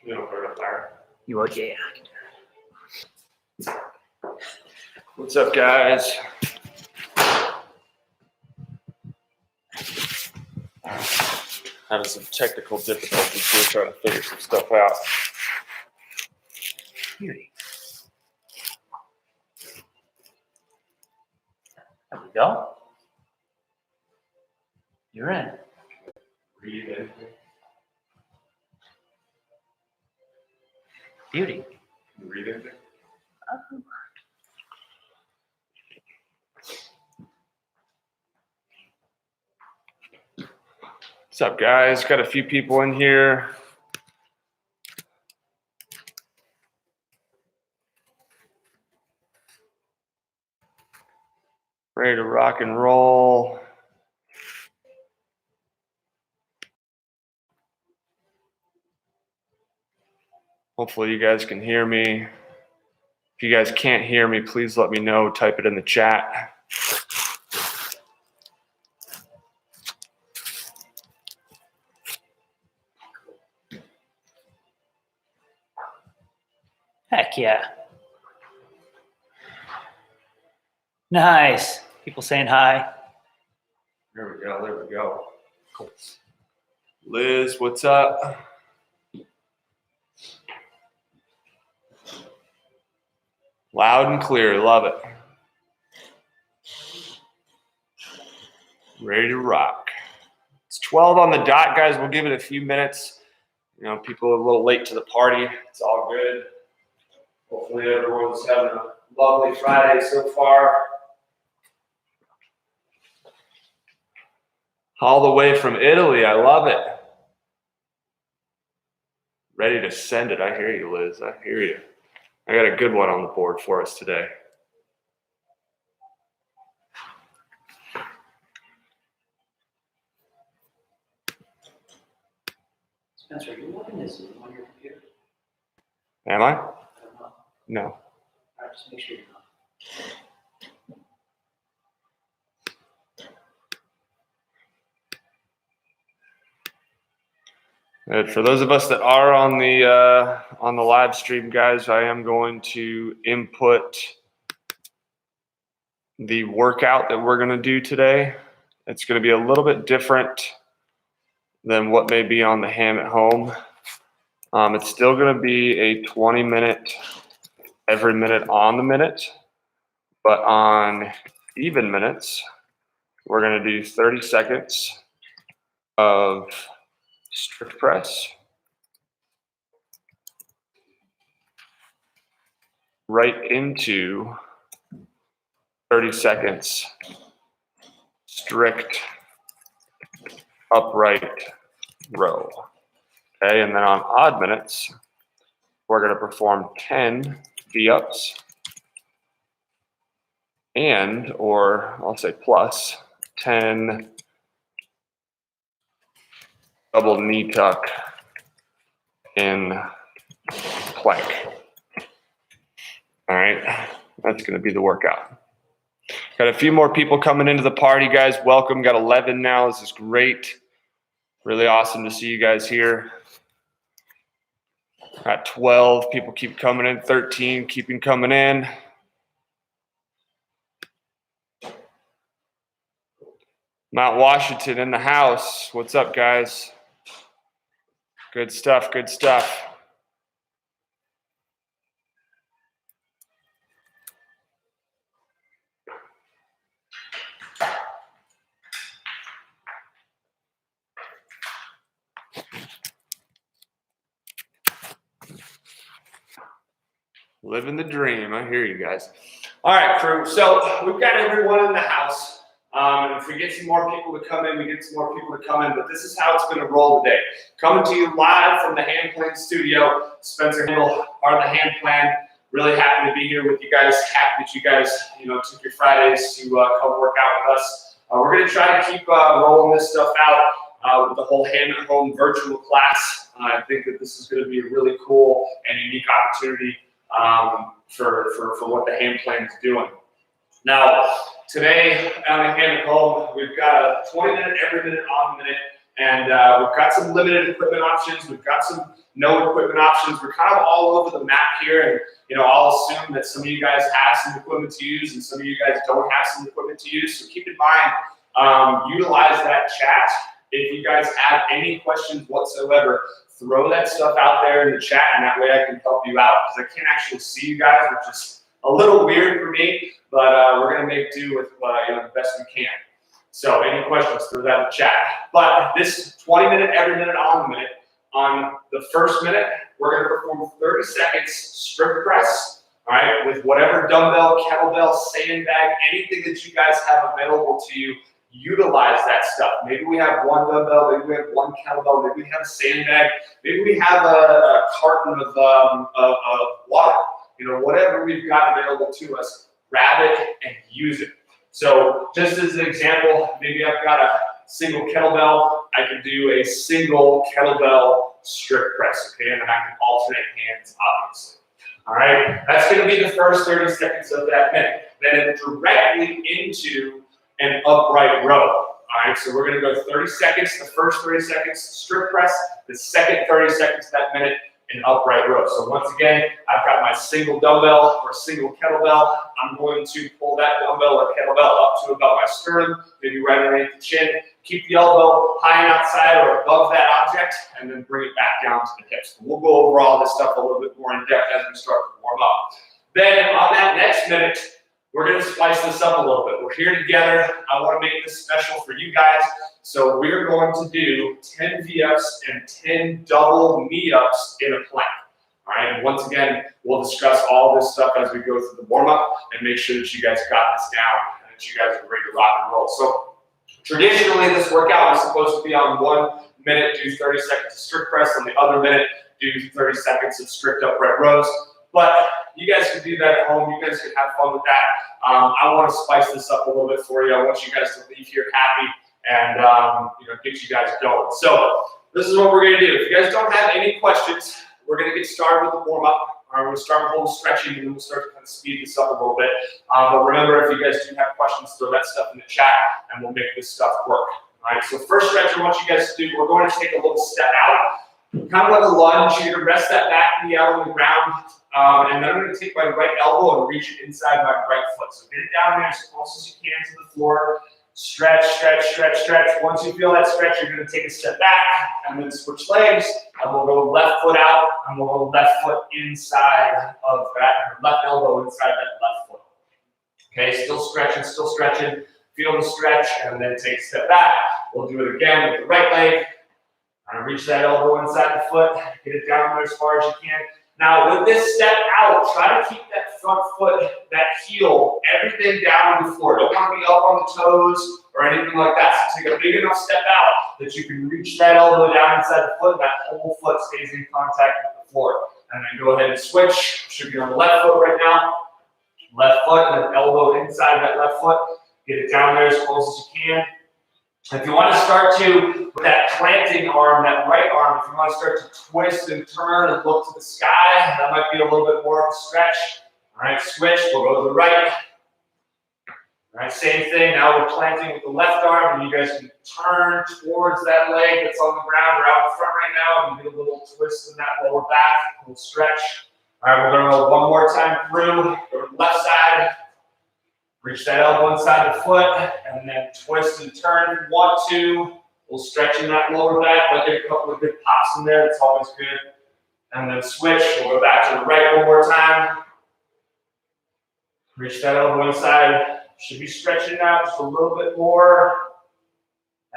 You don't put it up there. You are, yeah. What's up, guys? Having some technical difficulties here, trying to figure some stuff out. Beauty. There we go. You're in. Read it. Beauty. Read it. What's up, guys? Got a few people in here. Ready to rock and roll. Hopefully you guys can hear me. If you guys can't hear me, please let me know. Type it in the chat. Heck yeah. Nice. People saying hi. There we go. There we go. Cool. Liz, what's up? Loud and clear. Love it. Ready to rock. It's 12 on the dot, guys. We'll give it a few minutes. You know, people are a little late to the party. It's all good. Hopefully everyone's having a lovely Friday so far. All the way from Italy. I love it. Ready to send it. I hear you, Liz. I hear you. I got a good one on the board for us today. Spencer, are you logging this on your computer? Am I? I don't know. No. All right, just make sure you're not. For those of us that are on the live stream, guys, I am going to input the workout that we're going to do today. It's going to be a little bit different than what may be on the ham at home. It's still going to be a 20-minute, every minute on the minute, but on even minutes, we're going to do 30 seconds of strict press, right into 30 seconds strict upright row. Okay, and then on odd minutes, we're going to perform 10 V-ups and, or I'll say plus, 10 double knee tuck in plank. All right, that's going to be the workout. Got a few more people coming into the party, guys. Welcome. Got 11 now. This is great. Really awesome to see you guys here. Got 12 people keep coming in. 13 keeping coming in. Mount Washington in the house. What's up, guys? Good stuff. Good stuff. Living the dream. I hear you guys. All right, crew. So we've got everyone in the house. If we get some more people to come in, we get some more people to come in. But this is how it's going to roll today. Coming to you live from the Hand Plan studio. Spencer Hendel, part of the Hand Plan. Really happy to be here with you guys. Happy that you guys, took your Fridays to come work out with us. We're going to try to keep rolling this stuff out with the whole Hand at Home virtual class. I think that this is going to be a really cool and unique opportunity for what the Hand Plan is doing. Now, today on the Hand at Home, we've got a 20-minute, every minute on the minute And we've got some limited equipment options. We've got some no equipment options. We're kind of all over the map here. And, you know, I'll assume that some of you guys have some equipment to use and some of you guys don't have some equipment to use. So keep in mind, utilize that chat. If you guys have any questions whatsoever, throw that stuff out there in the chat, and that way I can help you out, because I can't actually see you guys, which is a little weird for me, but we're going to make do with you know, the best we can. So any questions, throw that in the chat. But this 20-minute, every minute on the minute, on the first minute, we're going to perform 30 seconds strict press, all right, with whatever dumbbell, kettlebell, sandbag, anything that you guys have available to you. Utilize that stuff. Maybe we have one dumbbell, maybe we have one kettlebell, maybe we have a sandbag, maybe we have a carton of water. You know, whatever we've got available to us, grab it and use it. So just as an example, maybe I've got a single kettlebell, I can do a single kettlebell strict press, okay? And then I can alternate hands, obviously. All right, that's gonna be the first 30 seconds of that minute. Then directly into an upright row. All right, so we're gonna go 30 seconds, the first 30 seconds strict press, the second 30 seconds that minute, an upright row. So once again, I've got my single dumbbell or single kettlebell. I'm going to pull that dumbbell or kettlebell up to about my sternum, maybe right underneath the chin. Keep the elbow high and outside or above that object, and then bring it back down to the hips. We'll go over all this stuff a little bit more in depth as we start to warm up. Then on that next minute, we're going to spice this up a little bit. We're here together. I want to make this special for you guys. So we're going to do 10 V-ups and 10 double knee-ups in a plank. All right, and once again, we'll discuss all this stuff as we go through the warm-up and make sure that you guys got this down and that you guys are ready to rock and roll. So traditionally, this workout is supposed to be on 1 minute, do 30 seconds of strict press, on the other minute, do 30 seconds of strict upright rows. But you guys can do that at home. You guys can have fun with that. I want to spice this up a little bit for you. I want you guys to leave here happy and you know, get you guys going. So this is what we're going to do. If you guys don't have any questions, we're going to get started with the warm-up. We're going to start with a little stretching, and then we'll start to kind of speed this up a little bit. But remember, if you guys do have questions, throw that stuff in the chat, and we'll make this stuff work. All right, so first stretch I want you guys to do, we're going to take a little step out. Kind of like a lunge. You're going to rest that back knee out on the ground. And then I'm going to take my right elbow and reach it inside my right foot. So get it down there as close as you can to the floor. Stretch, stretch, stretch, stretch. Once you feel that stretch, you're going to take a step back and then switch legs. And we'll go left foot out, and we'll go left foot inside of that, left elbow inside that left foot. Okay, still stretching. Feel the stretch, and then take a step back. We'll do it again with the right leg. And reach that elbow inside the foot. Get it down there as far as you can. Now, with this step out, try to keep that front foot, that heel, everything down on the floor. Don't want to be up on the toes or anything like that. So take a big enough step out that you can reach that elbow down inside the foot, and that whole foot stays in contact with the floor. And then go ahead and switch. Should be on the left foot right now. Left foot, and then elbow inside that left foot. Get it down there as close as you can. If you want to start to, with that planting arm, that right arm, if you want to start to twist and turn and look to the sky, that might be a little bit more of a stretch. All right, switch, we'll go to the right. All right, same thing, now we're planting with the left arm, and you guys can turn towards that leg that's on the ground or out in front right now, and get a little twist in that lower back, a little stretch. All right, we're going to go one more time through, go to the left side. Reach that elbow inside the foot, and then twist and turn. 1, 2. We'll stretch in that lower back. We'll get a couple of good pops in there. That's always good. And then switch. We'll go back to the right one more time. Reach that elbow inside. Should be stretching out just a little bit more.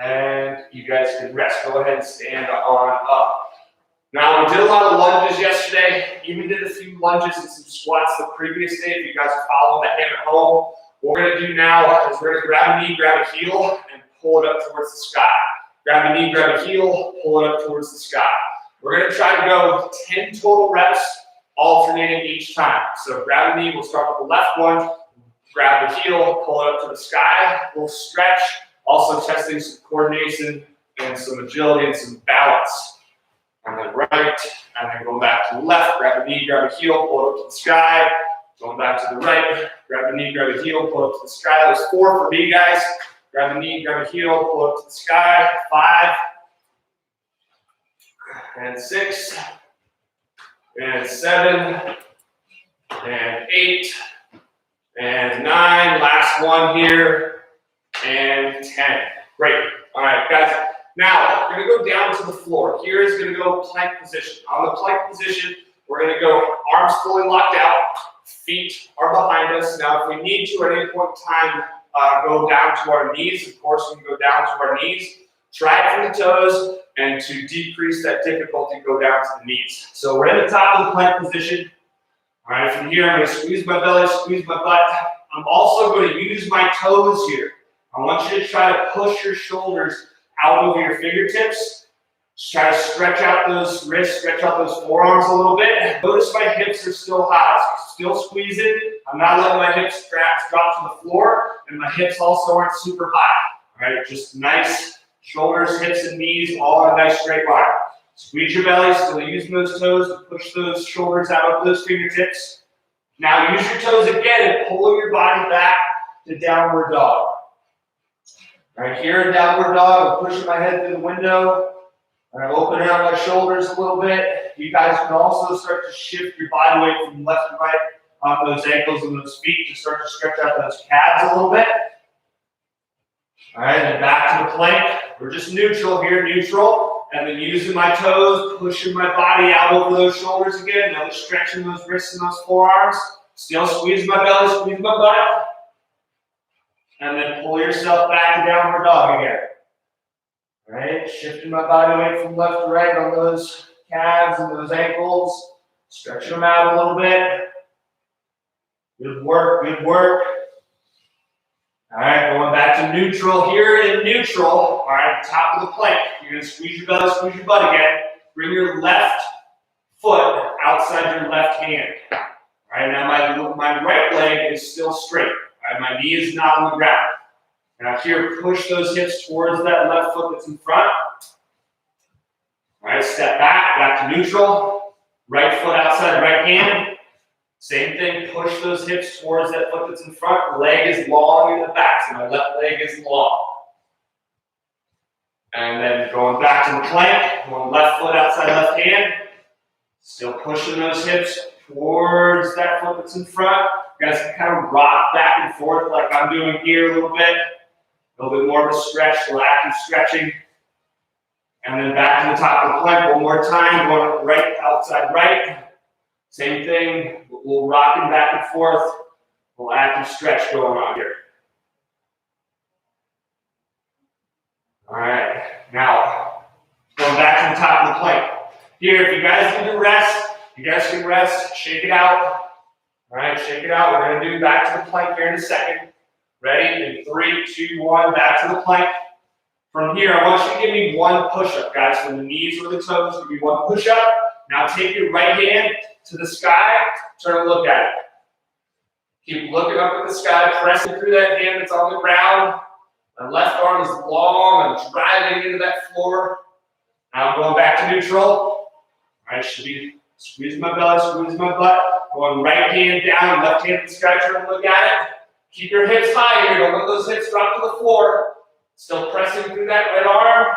And you guys can rest. Go ahead and stand on up. Now, we did a lot of lunges yesterday. Even did a few lunges and some squats the previous day. If you guys are following that at home. What we're going to do now is we're going to grab a knee, grab a heel, and pull it up towards the sky. Grab a knee, grab a heel, pull it up towards the sky. We're going to try to go 10 total reps, alternating each time. So grab a knee, we'll start with the left one, grab the heel, pull it up to the sky, we'll stretch, also testing some coordination and some agility and some balance. And then right, and then go back to the left, grab a knee, grab a heel, pull it up to the sky. Going back to the right, grab a knee, grab a heel, pull up to the sky. That was 4 for me, guys. Grab a knee, grab a heel, pull up to the sky. 5, and 6, and 7, and 8, and 9. Last one here, and 10. Great. All right, guys. Now, we're going to go down to the floor. Here is going to go plank position. On the plank position, we're going to go arms fully locked out, feet are behind us. Now, if we need to at any point in time go down to our knees, of course, we can go down to our knees. Try it from the toes, and to decrease that difficulty, go down to the knees. So we're in the top of the plank position. All right, from here, I'm going to squeeze my belly, squeeze my butt. I'm also going to use my toes here. I want you to try to push your shoulders out over your fingertips. Just try to stretch out those wrists, stretch out those forearms a little bit. Notice my hips are still high. So still squeezing. I'm not letting my hips drop to the floor, and my hips also aren't super high. All right, just nice shoulders, hips, and knees all in a nice straight line. Squeeze your belly, still using those toes to push those shoulders out over those fingertips. Now use your toes again and pull your body back to downward dog. All right, here in downward dog, I'm pushing my head through the window. I'm opening out my shoulders a little bit. You guys can also start to shift your body weight from left to right on those ankles and those feet to start to stretch out those calves a little bit. All right, then back to the plank. We're just neutral here, neutral. And then using my toes, pushing my body out over those shoulders again. Now stretching those wrists and those forearms. Still squeeze my belly, squeeze my butt. And then pull yourself back to downward dog again. All right, shifting my body weight from left to right on those calves and those ankles. Stretching them out a little bit. Good work, good work. All right, going back to neutral. Here in neutral, all right, top of the plank. You're going to squeeze your belly, squeeze your butt again. Bring your left foot outside your left hand. All right, now my right leg is still straight. All right, my knee is not on the ground. Now here, push those hips towards that left foot that's in front. All right, step back to neutral. Right foot outside right hand. Same thing, push those hips towards that foot that's in front. The leg is long in the back, so my left leg is long. And then going back to the plank, going left foot outside left hand. Still pushing those hips towards that foot that's in front. You guys can kind of rock back and forth like I'm doing here a little bit. A little bit more of a stretch, a little active stretching. And then back to the top of the plank one more time, going right outside right. Same thing, a little rocking back and forth, a little active stretch going on here. All right, now going back to the top of the plank. Here, if you guys need to rest, you guys can rest, shake it out. All right, shake it out. We're going to do back to the plank here in a second. Ready? In 3, 2, 1, back to the plank. From here, I want you to give me one push-up, guys. From the knees or the toes, give me one push-up. Now take your right hand to the sky, turn and look at it. Keep looking up at the sky, pressing through that hand that's on the ground. My left arm is long, I'm driving into that floor. Now I'm going back to neutral. All right, should be squeezing my belly, squeezing my butt. Going right hand down, left hand to the sky, turn and look at it. Keep your hips high here, don't let those hips drop to the floor. Still pressing through that right arm.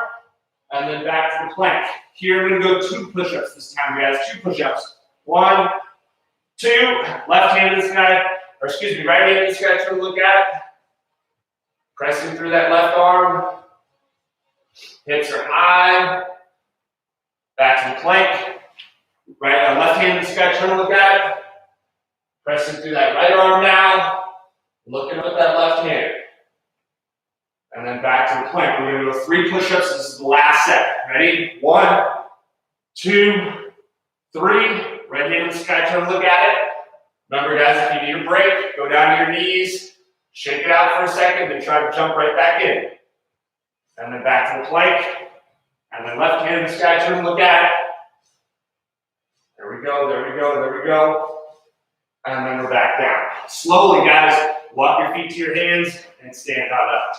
And then back to the plank. Here we're going to go 2 push-ups this time, guys. 2 push-ups. 1, 2. Left hand to the sky, or excuse me, right hand to the sky. Try to look at it. Pressing through that left arm. Hips are high. Back to the plank. Right, left hand to the sky. Try to look at it. Pressing through that right arm now. Looking with that left hand. And then back to the plank. We're going to go 3 push-ups. This is the last set. Ready? 1, 2, 3. Right hand to the sky, turn and look at it. Remember, guys, if you need a break, go down to your knees, shake it out for a second, then try to jump right back in. And then back to the plank. And then left hand to the sky, turn and look at it. There we go, there we go, there we go. And then we're back down. Slowly, guys, walk your feet to your hands and stand on up.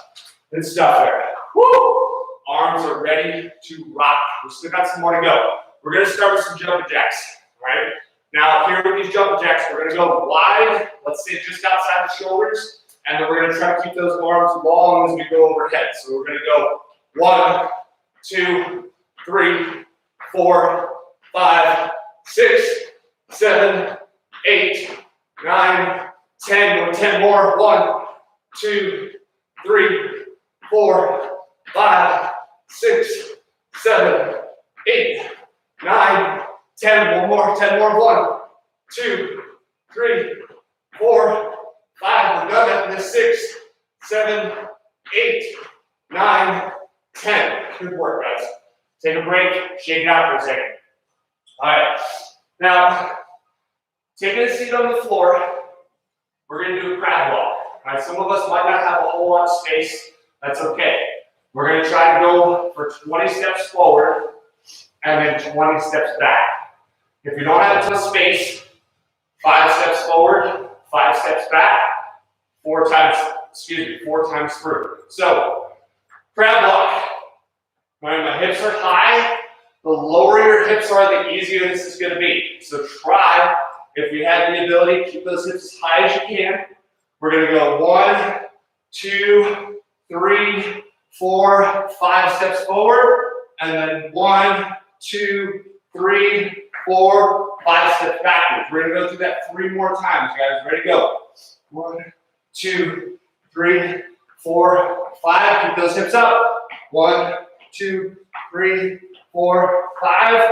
Good stuff there. Woo! Arms are ready to rock. We've still got some more to go. We're going to start with some jumping jacks. All right? Now, here with these jumping jacks, we're going to go wide, let's say just outside the shoulders, and then we're going to try to keep those arms long as we go overhead. So we're going to go 1, 2, 3, 4, 5, 6, 7, 8, 9, 10. 10 more. 1, 2, 3, 4, 5, 6, 7, 8, 9, 10. One more. 10 more. 1, 2, 3, 4, 5. We're done after this. 6, 7, 8, 9, 10. Good work, guys. Take a break. Shake it out for a second. All right. Now, taking a seat on the floor, we're going to do a crab walk. All right. Some of us might not have a whole lot of space. That's okay. We're going to try to go for 20 steps forward and then 20 steps back. If you don't have a ton of space, 5 steps forward, 5 steps back, 4 times through. So, crab walk. All right, my hips are high. The lower your hips are, the easier this is going to be. So try, if you have the ability, keep those hips as high as you can. We're going to go 1, 2, 3, 4, 5 steps forward, and then 1, 2, 3, 4, 5 steps backwards. We're going to go through that 3 more times, guys. Ready to go. 1, 2, 3, 4, 5. Keep those hips up. 1, 2, 3, 4, 5.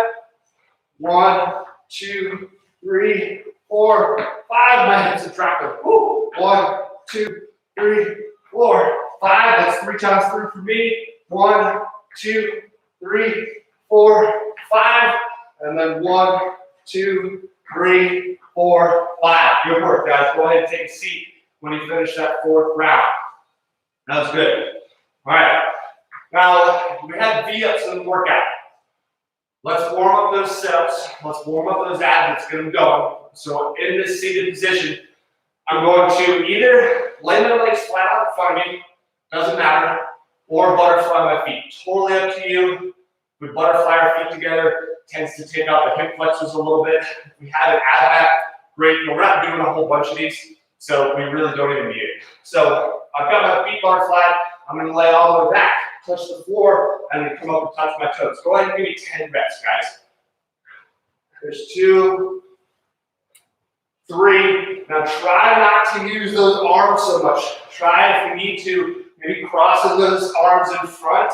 1, 2, 3, 4, 5. My hips are dropping. 1, 2, 3, 4, 5. That's 3 times through for me. 1, 2, 3, 4, 5. And then 1, 2, 3, 4, 5. Good work, guys. Go ahead and take a seat when you finish that 4th round. That was good. All right. Now, we have V-ups in the workout. Let's warm up those sit-ups. Let's warm up those abs. Let's get them going. So in this seated position, I'm going to either lay my legs flat out in front of me, doesn't matter, or butterfly my feet. Totally up to you. We butterfly our feet together, tends to take out the hip flexors a little bit. If we have an ab back, great. But we're not doing a whole bunch of these, so we really don't even need it. So I've got my feet butterflied. I'm going to lay all the way back, touch the floor, and then come up and touch my toes. Go ahead and give me 10 reps, guys. There's 2, 3. Now try not to use those arms so much. Try, if you need to, maybe crossing those arms in front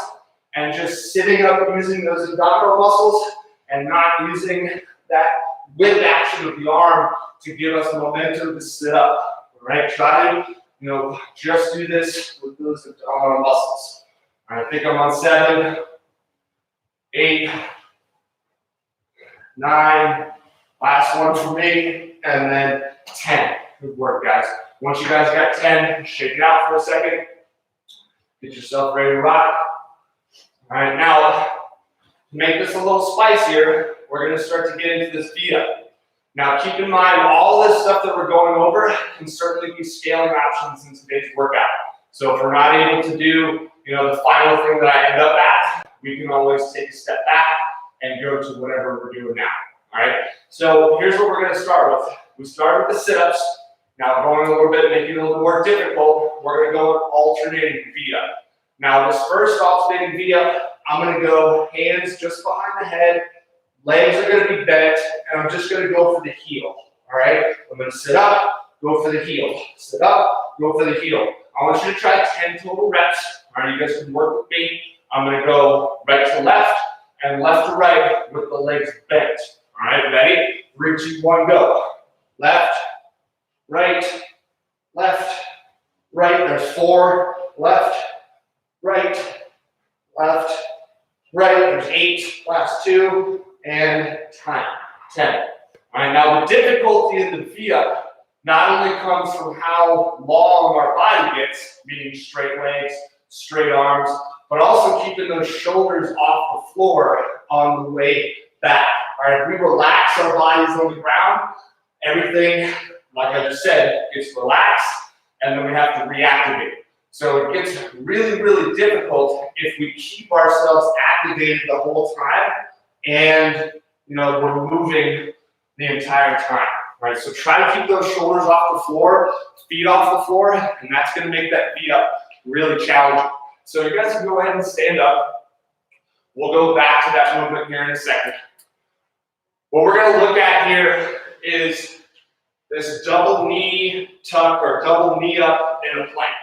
and just sitting up using those abdominal muscles and not using that with action of the arm to give us momentum to sit up. All right, try to, just do this with those abdominal muscles. All right, I think I'm on 7, 8, 9, last one for me, and then 10. Good work, guys. Once you guys got 10, shake it out for a second. Get yourself ready to rock. All right, now, to make this a little spicier, we're going to start to get into this V-up. Now, keep in mind, all this stuff that we're going over can certainly be scaling options in today's workout. So if we're not able to do, the final thing that I end up at, we can always take a step back and go to whatever we're doing now. All right, so here's what we're going to start with. We start with the sit-ups. Now, going a little bit, making it a little more difficult, we're going to go with alternating V-up. Now, this first alternating V-up, I'm going to go hands just behind the head, legs are going to be bent, and I'm just going to go for the heel. All right, I'm going to sit up, go for the heel. Sit up, go for the heel. I want you to try 10 total reps. All right, you guys can work with me. I'm going to go right to left and left to right with the legs bent. All right, ready? 3, 2, 1, go. Left, right, left, right. There's 4, left, right, left, right. There's 8, last 2, and time, 10. All right, now the difficulty in the V-up not only comes from how long our body gets, meaning straight legs, straight arms, but also keeping those shoulders off the floor on the way back. All right, if we relax our bodies on the ground, everything, like I just said, gets relaxed, and then we have to reactivate. So it gets really, really difficult if we keep ourselves activated the whole time and, we're moving the entire time. Right, so try to keep those shoulders off the floor, feet off the floor, and that's going to make that V-up really challenging. So you guys can go ahead and stand up. We'll go back to that movement here in a second. What we're going to look at here is this double knee tuck or double knee up in a plank.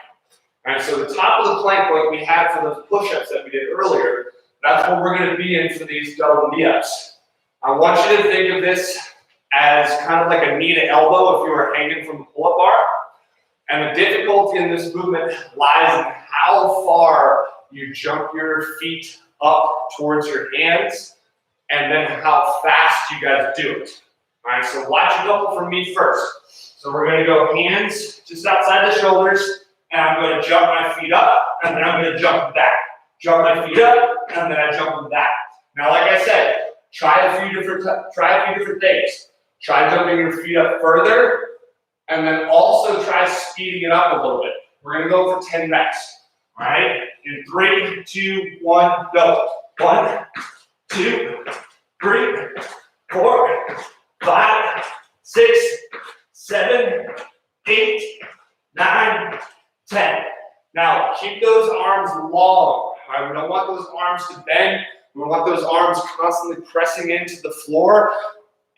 All right, so the top of the plank, like we had for those push-ups that we did earlier, that's what we're going to be in for these double knee ups. I want you to think of this as kind of like a knee to elbow if you were hanging from the pull-up bar. And the difficulty in this movement lies in how far you jump your feet up towards your hands and then how fast you guys do it. All right, so watch a couple from me first. So we're going to go hands just outside the shoulders, and I'm going to jump my feet up, and then I'm going to jump back. Jump my feet up, and then I jump them back. Now, like I said, try a few different things. Try jumping your feet up further, and then also try speeding it up a little bit. We're going to go for 10 reps. All right? In 3, 2, 1, go. 1, 2, 3, 4, 5, 6, 7, 8, 9, 10. Now, keep those arms long. All right? We don't want those arms to bend. We want those arms constantly pressing into the floor,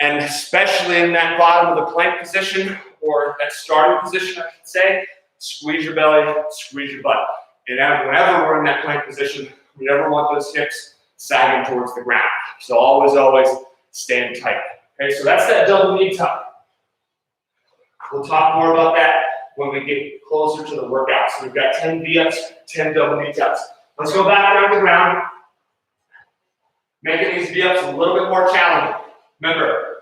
and especially in that bottom of the plank position, or that starting position, I should say, squeeze your belly, squeeze your butt. And whenever we're in that plank position, we never want those hips sagging towards the ground. So always, always stand tight. Okay, so that's that double knee tuck. We'll talk more about that when we get closer to the workout. So we've got 10 V-ups, 10 double knee tucks. Let's go back around the ground, making these V-ups a little bit more challenging. Remember,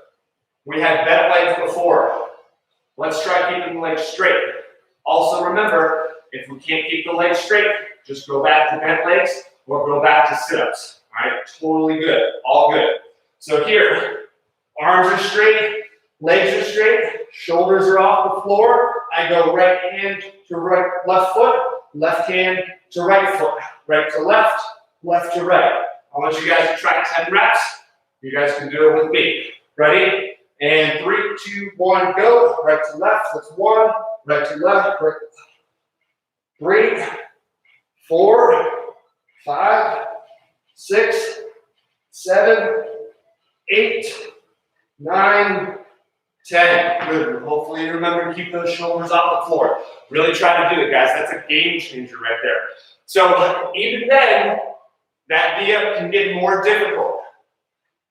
we had bent legs before. Let's try keeping the legs straight. Also remember, if we can't keep the legs straight, just go back to bent legs or go back to sit-ups. All right, totally good, all good. So here, arms are straight, legs are straight, shoulders are off the floor. I go right hand to right, left foot, left hand to right foot, right to left, left to right. I want you guys to try 10 reps. You guys can do it with me. Ready? And 3, 2, 1, go. Right to left, that's 1. Right to left, right. 3, 4, 5, 6, 7, 8, 9, 10. Good. Hopefully you remember to keep those shoulders off the floor. Really try to do it, guys. That's a game changer right there. So even then, that V-up can get more difficult.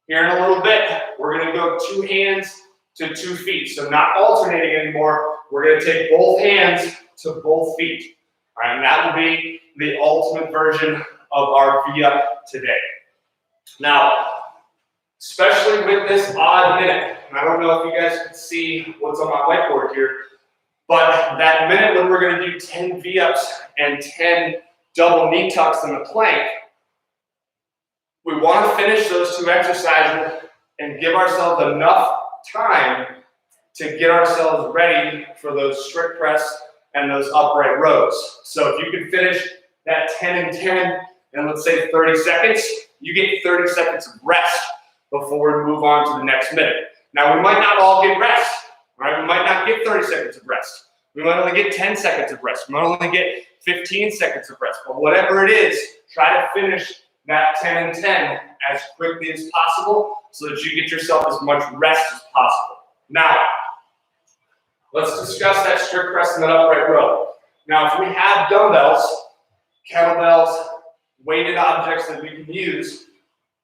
Here in a little bit, we're going to go 2 hands to 2 feet. So not alternating anymore. We're going to take both hands to both feet. All right, and that will be the ultimate version of our V-up today. Now, especially with this odd minute, and I don't know if you guys can see what's on my whiteboard here, but that minute when we're going to do 10 V-ups and 10 double knee tucks in the plank, we want to finish those 2 exercises and give ourselves enough time to get ourselves ready for those strict press and those upright rows. So if you can finish that 10 and 10 in, let's say, 30 seconds, you get 30 seconds of rest before we move on to the next minute. Now, we might not all get rest, right? We might not get 30 seconds of rest. We might only get 10 seconds of rest. We might only get 15 seconds of rest. But whatever it is, try to finish that 10 and 10 as quickly as possible so that you get yourself as much rest as possible. Now, let's discuss that strict press and that upright row. Now, if we have dumbbells, kettlebells, weighted objects that we can use,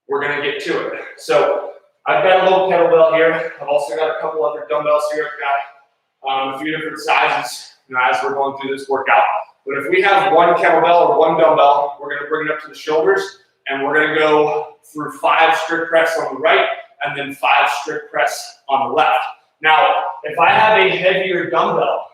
we're going to get to it. So I've got a little kettlebell here. I've also got a couple other dumbbells here. I've got a few different sizes, as we're going through this workout. But if we have one kettlebell or one dumbbell, we're going to bring it up to the shoulders, and we're going to go through 5 strict press on the right and then 5 strict press on the left. Now, if I have a heavier dumbbell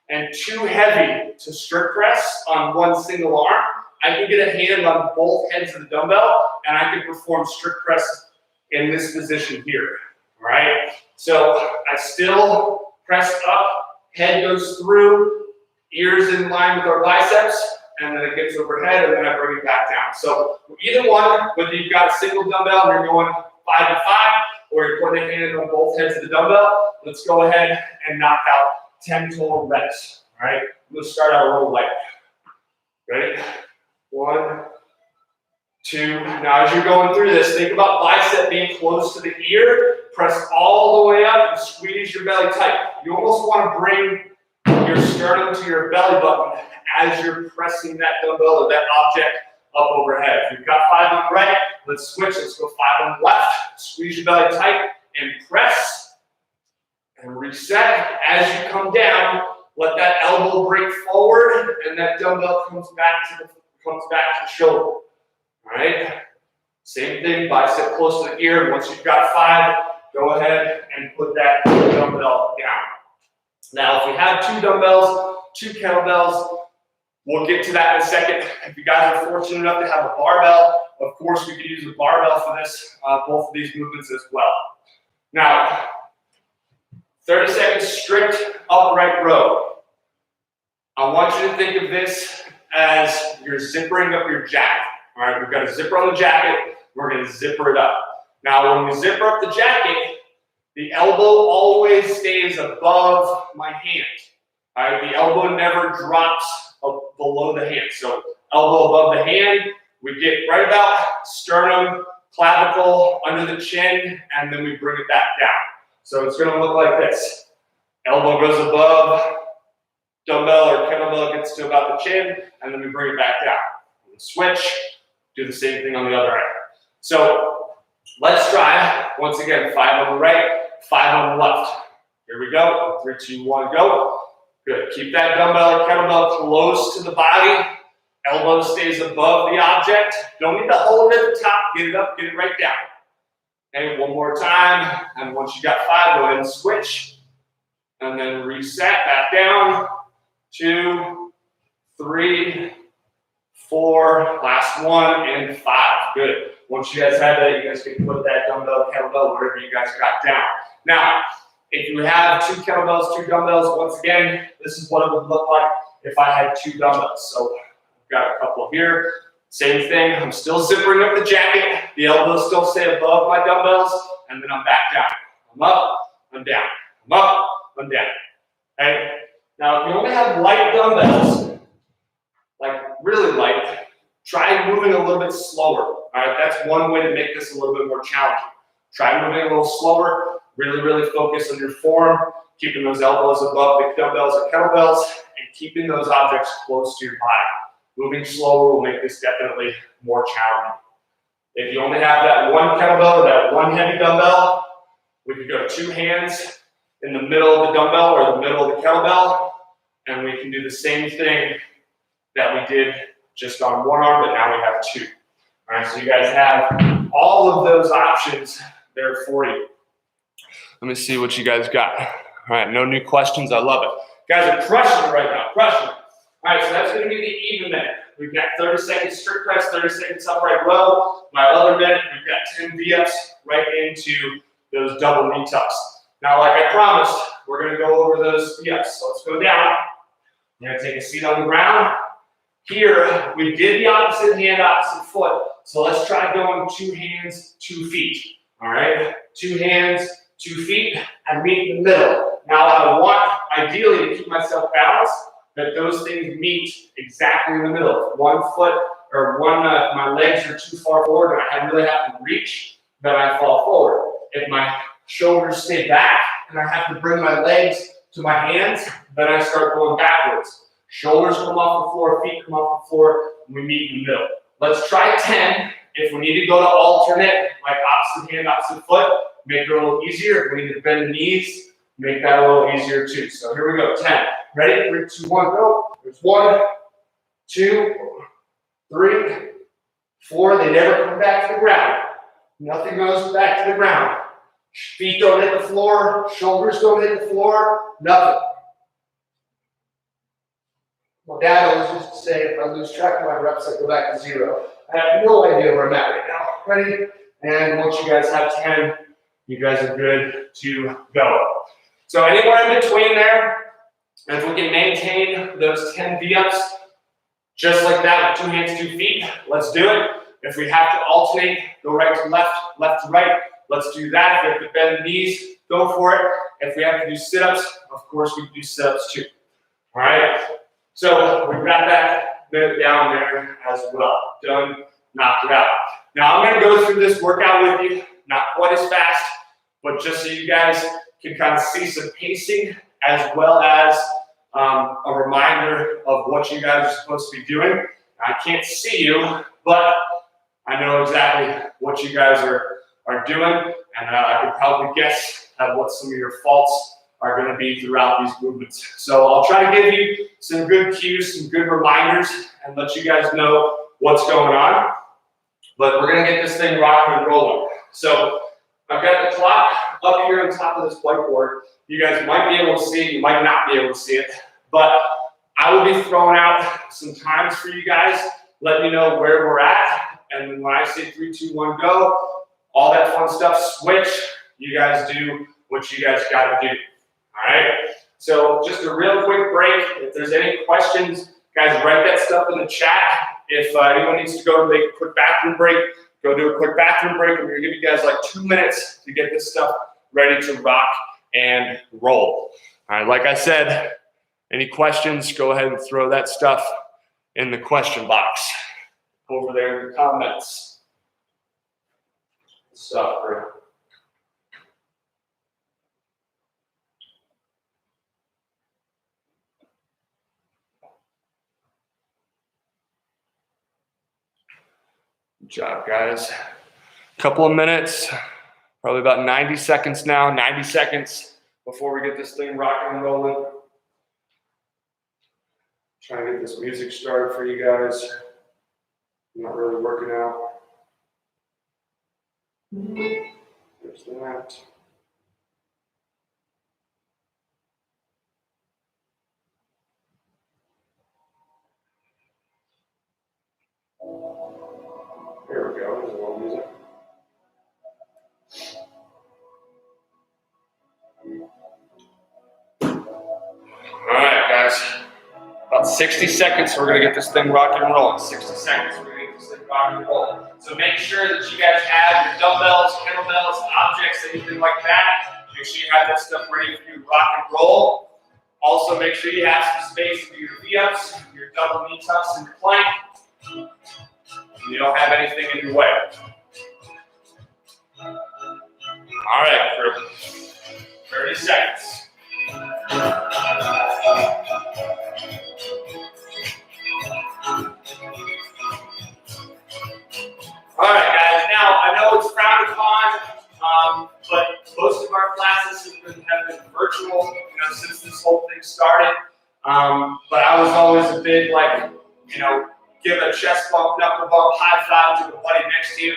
and too heavy to strict press on one single arm, I can get a hand on both ends of the dumbbell and I can perform strict press in this position here, all right? So I still press up, head goes through, ears in line with our biceps, and then it gets overhead, and then I bring it back down. So either one, whether you've got a single dumbbell and you're going 5 and 5, or you're putting a hand on both heads of the dumbbell, let's go ahead and knock out 10 total reps, all right? Let's start out a little light. Ready? 1, 2. Now as you're going through this, think about bicep being close to the ear. Press all the way up and squeeze your belly tight. You almost want to bring your sternum to your belly button as you're pressing that dumbbell or that object up overhead. If you've got 5 on the right, let's switch. Let's go 5 on the left. Squeeze your belly tight and press and reset. As you come down, let that elbow break forward and that dumbbell comes back to the shoulder. All right. Same thing, bicep close to the ear. Once you've got 5, go ahead and put that dumbbell down. Now, if we have 2 dumbbells, 2 kettlebells, we'll get to that in a second. If you guys are fortunate enough to have a barbell, of course, we could use a barbell for this, both of these movements as well. Now, 30 seconds strict upright row. I want you to think of this as you're zippering up your jacket. All right, we've got a zipper on the jacket. We're going to zipper it up. Now, when we zipper up the jacket, the elbow always stays above my hand. All right, the elbow never drops below the hand. So elbow above the hand, we get right about sternum, clavicle, under the chin, and then we bring it back down. So it's going to look like this. Elbow goes above, dumbbell or kettlebell gets to about the chin, and then we bring it back down. We switch, do the same thing on the other end. So let's try, once again, 5 on the right, 5 on the left. Here we go. 3, 2, 1, go. Good. Keep that dumbbell or kettlebell close to the body. Elbow stays above the object. Don't need to hold it at the top. Get it up, get it right down. Okay, one more time. And once you got 5, go ahead and switch. And then reset back down. 2, 3, 4, last 1, and 5. Good. Once you guys have that, you guys can put that dumbbell, kettlebell, wherever you guys got down. Now, if you have 2 kettlebells, 2 dumbbells, once again, this is what it would look like if I had 2 dumbbells. So I've got a couple here. Same thing. I'm still zippering up the jacket. The elbows still stay above my dumbbells, and then I'm back down. I'm up, I'm down. I'm up, I'm down. Okay? Now, if you only have light dumbbells, like really light, try moving a little bit slower. All right, that's one way to make this a little bit more challenging. Try moving a little slower. Really focus on your form, keeping those elbows above the dumbbells or kettlebells, and keeping those objects close to your body. Moving slower will make this definitely more challenging. If you only have that 1 kettlebell or that 1 heavy dumbbell, we could go 2 hands in the middle of the dumbbell or the middle of the kettlebell, and we can do the same thing that we did just on 1 arm, but now we have 2. All right, so you guys have all of those options there for you. Let me see what you guys got. All right, no new questions. I love it. Guys are crushing it right now, crushing it. All right, so that's going to be the even minute. We've got 30 seconds strict press, 30 seconds upright row. My other minute, we've got 10 V-ups right into those double knee tucks. Now, like I promised, we're going to go over those V-ups. So let's go down. You're going to take a seat on the ground. Here, we did the opposite hand, opposite foot. So let's try going 2 hands, 2 feet. All right, 2 hands, 2 feet, and meet in the middle. Now I want, ideally, to keep myself balanced, that those things meet exactly in the middle. If 1 foot or my legs are too far forward and I really have to reach, then I fall forward. If my shoulders stay back and I have to bring my legs to my hands, then I start going backwards. Shoulders come off the floor, feet come off the floor, and we meet in the middle. Let's try 10. If we need to go to alternate, like opposite hand, opposite foot, make it a little easier. If we need to bend the knees, make that a little easier too. So here we go, 10. Ready? 3, 2, 1, go. There's 1, 2, 3, 4. They never come back to the ground. Nothing goes back to the ground. Feet don't hit the floor. Shoulders don't hit the floor. Nothing. My dad always used to say, if I lose track of my reps, I go back to 0. I have no idea where I'm at right now. Ready? And once you guys have 10, you guys are good to go. So anywhere in between there, if we can maintain those 10 V-ups, just like that with 2 hands, 2 feet, let's do it. If we have to alternate, go right to left, left to right, let's do that. If we have to bend the knees, go for it. If we have to do sit-ups, of course we can do sit-ups too. All right? So we've got that bit down there as well. Done knock it out. Now I'm going to go through this workout with you, not quite as fast, but just so you guys can kind of see some pacing as well as a reminder of what you guys are supposed to be doing. I can't see you, but I know exactly what you guys are doing, and I could probably guess at what some of your faults are going to be throughout these movements. So I'll try to give you some good cues, some good reminders, and let you guys know what's going on. But we're going to get this thing rocking and rolling. So I've got the clock up here on top of this whiteboard. You guys might be able to see it, you might not be able to see it, but I will be throwing out some times for you guys, letting you know where we're at, and then when I say 3, 2, 1, go, all that fun stuff, switch, you guys do what you guys got to do. All right, so just a real quick break. If there's any questions, guys, write that stuff in the chat. If anyone needs to go to make a quick bathroom break, go do a quick bathroom break. I'm going to give you guys like 2 minutes to get this stuff ready to rock and roll. All right, like I said, any questions, go ahead and throw that stuff in the question box over there in the comments. Good stuff, bro. Good job, guys. Couple of minutes, probably about 90 seconds now, 90 seconds before we get this thing rocking and rolling. Trying to get this music started for you guys. Not really working out. There's that. There we go, there's a little music. All right, guys. About 60 seconds, we're going to get this thing rocking and rolling. 60 seconds, we're going to get this thing rocking and rolling. So make sure that you guys have your dumbbells, kettlebells, objects, anything like that. Make sure you have that stuff ready for you to rock and roll. Also, make sure you have some space for your V-ups, your double knee tucks, and your plank. You don't have anything in your way. All right, crew. 30 seconds. All right, guys. Now, I know it's frowned upon, but most of our classes have been virtual, since this whole thing started. But I was always a big, give a chest bump, knuckle bump, high five to the buddy next to you,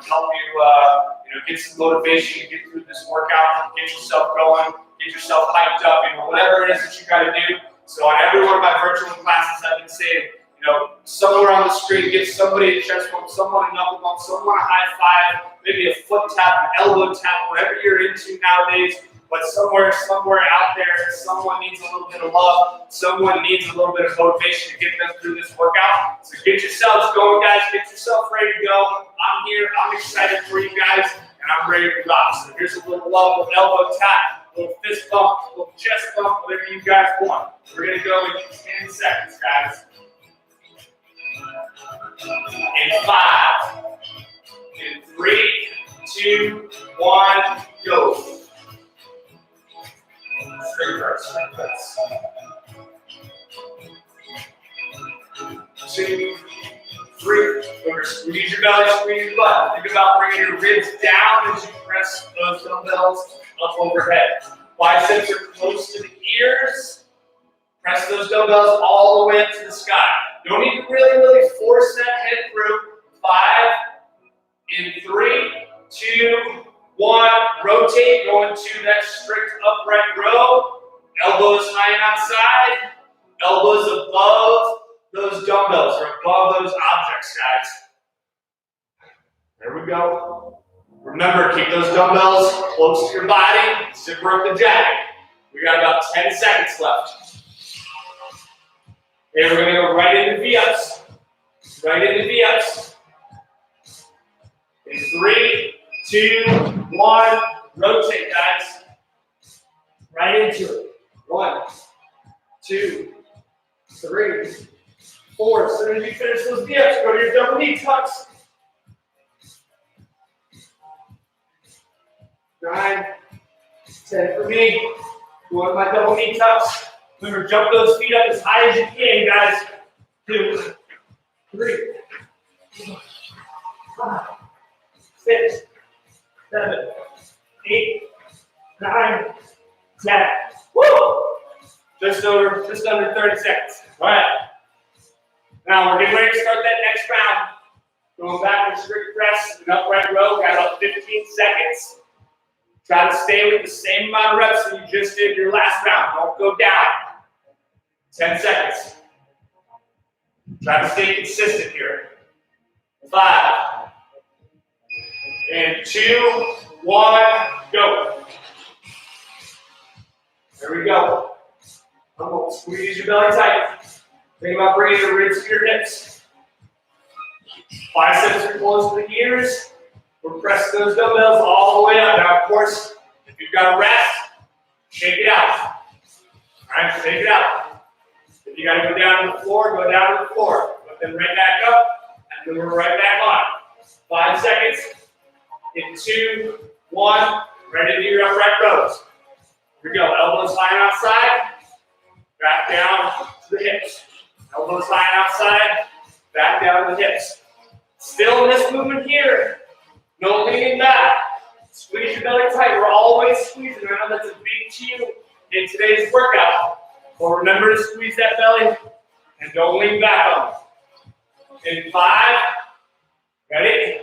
help you, get some motivation to get through this workout, get yourself going, get yourself hyped up, whatever it is that you got to do. So on every one of my virtual classes, I've been saying, somewhere on the screen, give somebody a chest bump, someone a knuckle bump, someone a high five, maybe a foot tap, an elbow tap, whatever you're into nowadays. But somewhere out there, someone needs a little bit of love. Someone needs a little bit of motivation to get them through this workout. So get yourselves going, guys. Get yourself ready to go. I'm here. I'm excited for you guys, and I'm ready to rock. So here's a little love, a little elbow tap, a little fist bump, a little chest bump, whatever you guys want. We're going to go in 10 seconds, guys. In 5, in 3, 2, 1, go. Straight first. 2, 3. Remember, squeeze your belly, squeeze your butt. Think about bringing your ribs down as you press those dumbbells up overhead. Biceps are close to the ears. Press those dumbbells all the way up to the sky. Don't need to really force that head through. 5, in 3, 2, 1, rotate, going to that strict upright row. Elbows high and outside. Elbows above those dumbbells or above those objects, guys. There we go. Remember, keep those dumbbells close to your body. Zipper up the jacket. We got about 10 seconds left. Okay, we're going to go right into V-ups. Right into V-ups. In 3, 2, 1, rotate, guys. Right into it. 1, 2, 3, 4. As soon as you finish those V-ups, go to your double knee tucks. 9, 10 for me. Going to my double knee tucks. Remember, jump those feet up as high as you can, guys. 2, 3, 4, 5, 6, 7, 8, 9, 10. Woo! Just under 30 seconds. All right. Now we're getting ready to start that next round. Going back to strict press and upright row. Got about 15 seconds. Try to stay with the same amount of reps that you just did your last round. Don't go down. 10 seconds. Try to stay consistent here. 5, and 2, 1, go. There we go. Come on, squeeze your belly tight. Think about bringing your ribs to your hips. Biceps are close to the ears. We're pressing those dumbbells all the way up. Now, of course, if you've got a rest, shake it out. All right, shake it out. If you got to go down to the floor, go down to the floor. But then right back up, and then we're right back on. 5 seconds. In 2, 1, ready to do your upright rows. Here we go. Elbows lying outside. Back down to the hips. Elbows lying outside. Back down to the hips. Still in this movement here. No leaning back. Squeeze your belly tight. We're always squeezing. I know that's a big cue in today's workout. But remember to squeeze that belly and don't lean back on it. In 5, ready?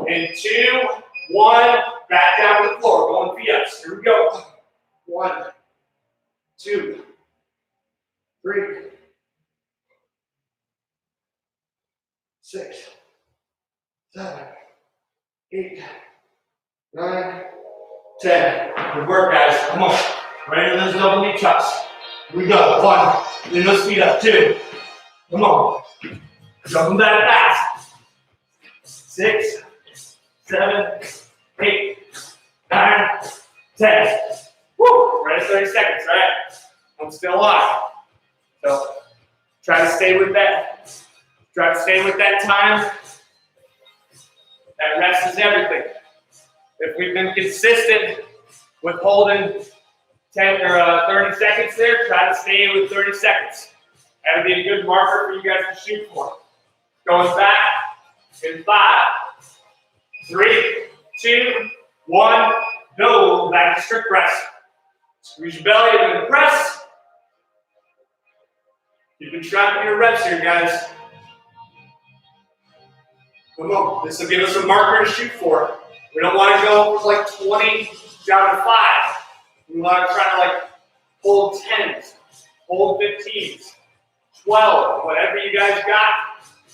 In 2, 1, back down to the floor. Going feet up. Here we go. 1, 2, 3, 6, 7, 8, 9, 10. Good work, guys. Come on. Right into those double knee tucks. Here we go. 1. Lean those feet up. 2. Come on. Jump them back fast. 6, 7, 8, 9, 10. Woo! Right at 30 seconds, right? I'm still on. So try to stay with that. Try to stay with that time. That rest is everything. If we've been consistent with holding 10 or 30 seconds there, try to stay with 30 seconds. That'll be a good marker for you guys to shoot for. Going back in 5, 3, 2, 1, go. Back to strict press. Squeeze your belly into the press. You've been tracking your reps here, guys. Come on. This will give us a marker to shoot for. We don't want to go from like 20 down to 5. We want to try to like hold 10s, hold 15s, 12, whatever you guys got.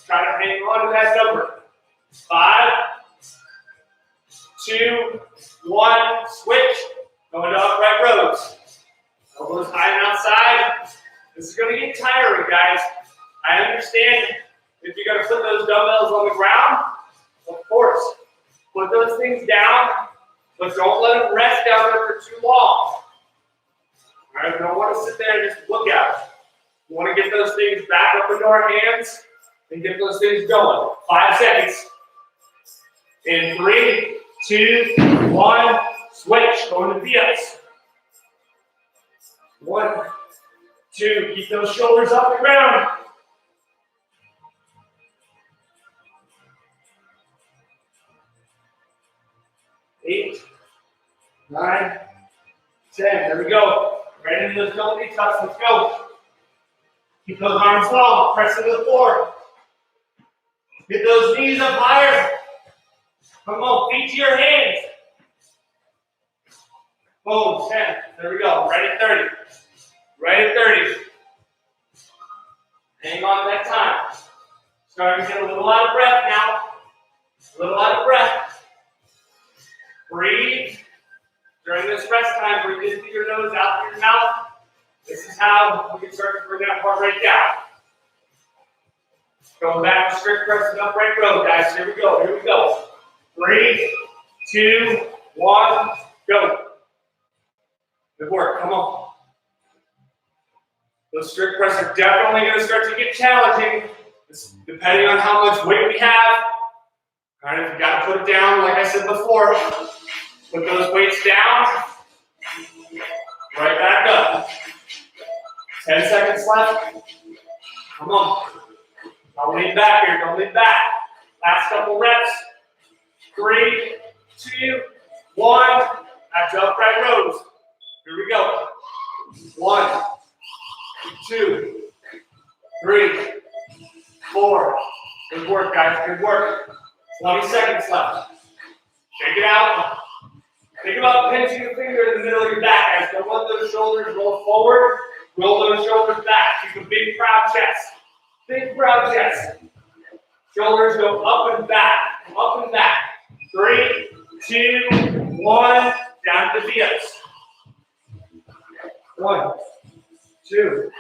Try to hang on to that number. 5, 2, 1, switch. Going to upright rows. Elbows high and outside. This is going to get tiring, guys. I understand if you're going to put those dumbbells on the ground, of course. Put those things down, but don't let them rest down there for too long. All right, we don't want to sit there and just look at it. We want to get those things back up into our hands and get those things going. 5 seconds. In 3, 2, 1, switch. Going to V-ups. 1, 2, keep those shoulders off the ground. 8, 9, 10. There we go. Right into those double knee tucks. Let's go. Keep those arms long. Press into the floor. Get those knees up higher. Come on, feet to your hands. Boom, 10. There we go. Right at 30. Right at 30. Hang on to that time. Starting to get a little out of breath now. A little out of breath. Breathe. During this rest time, breathe in through your nose, out through your mouth. This is how we can start to bring that heart rate down. Going back to strict press and upright row, guys. Here we go. Here we go. 3, 2, 1, go. Good work. Come on. Those strict press are definitely going to start to get challenging, depending on how much weight we have. All right, if you got to put it down, like I said before, Put those weights down. Right back up. 10 seconds left. Come on. Don't lean back here. Don't lean back. Last couple reps. 3, 2, 1. Back to upright rows. Here we go. 1, 2, 3, 4. Good work, guys. Good work. 20 seconds left. Shake it out. Think about pinching your finger in the middle of your back, guys. Don't let those shoulders roll forward. Roll those shoulders back. Keep a big, proud chest. Big, proud chest. Shoulders go up and back. Up and back. 3, 2, 1. Down to the V-ups. 1, 2,